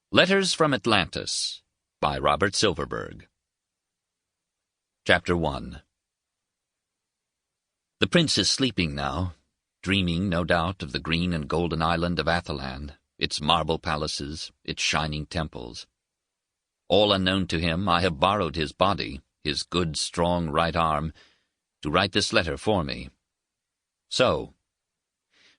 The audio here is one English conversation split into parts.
Letters from Atlantis by Robert Silverberg. Chapter 1. The prince is sleeping now, dreaming, no doubt, of the green and golden island of Athaland, its marble palaces, its shining temples. All unknown to him, I have borrowed his body, his good, strong right arm, to write this letter for me. So,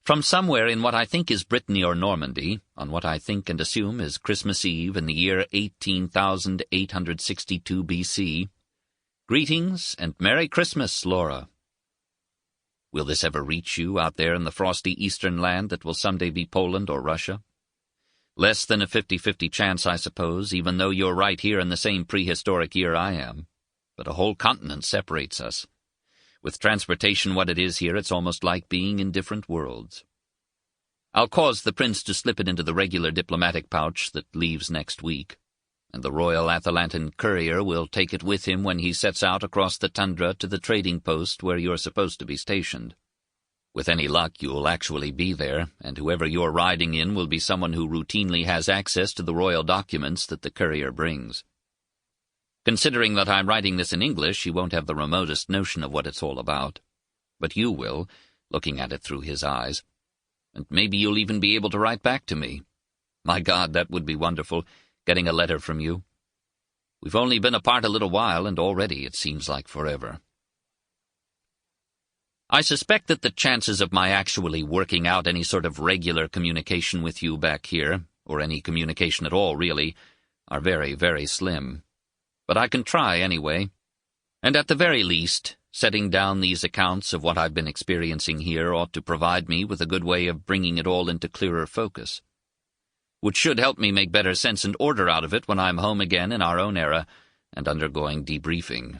from somewhere in what I think is Brittany or Normandy, on what I think and assume is Christmas Eve in the year 18,862 B.C., greetings and Merry Christmas, Laura. Will this ever reach you out there in the frosty eastern land that will someday be Poland or Russia? Less than a 50-50 chance, I suppose, even though you're right here in the same prehistoric year I am. But a whole continent separates us. With transportation what it is here, it's almost like being in different worlds. I'll cause the prince to slip it into the regular diplomatic pouch that leaves next week, and the Royal Atalantan courier will take it with him when he sets out across the tundra to the trading post where you're supposed to be stationed. With any luck, you'll actually be there, and whoever you're riding in will be someone who routinely has access to the royal documents that the courier brings. Considering that I'm writing this in English, he won't have the remotest notion of what it's all about. But you will, looking at it through his eyes. And maybe you'll even be able to write back to me. My God, that would be wonderful, getting a letter from you. We've only been apart a little while, and already it seems like forever. I suspect that the chances of my actually working out any sort of regular communication with you back here, or any communication at all, really, are very, very slim. But I can try anyway, and at the very least, setting down these accounts of what I've been experiencing here ought to provide me with a good way of bringing it all into clearer focus, which should help me make better sense and order out of it when I'm home again in our own era and undergoing debriefing.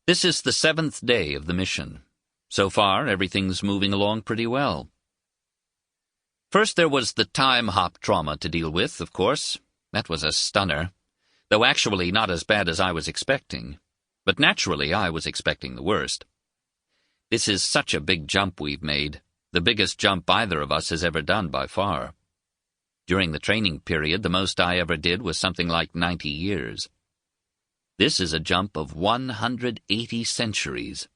This is the 7th day of the mission. So far, everything's moving along pretty well. First there was the time hop trauma to deal with, of course. That was a stunner. Though actually not as bad as I was expecting. But naturally I was expecting the worst. This is such a big jump we've made, the biggest jump either of us has ever done by far. During the training period, the most I ever did was something like 90 years. This is a jump of 180 centuries.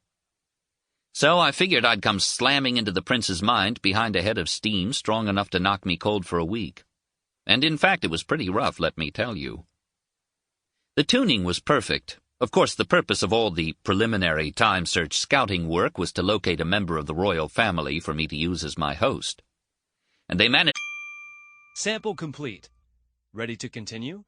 So I figured I'd come slamming into the prince's mind behind a head of steam strong enough to knock me cold for a week. And in fact it was pretty rough, let me tell you. The tuning was perfect. Of course, the purpose of all the preliminary time search scouting work was to locate a member of the royal family for me to use as my host. And they managed... Sample complete. Ready to continue?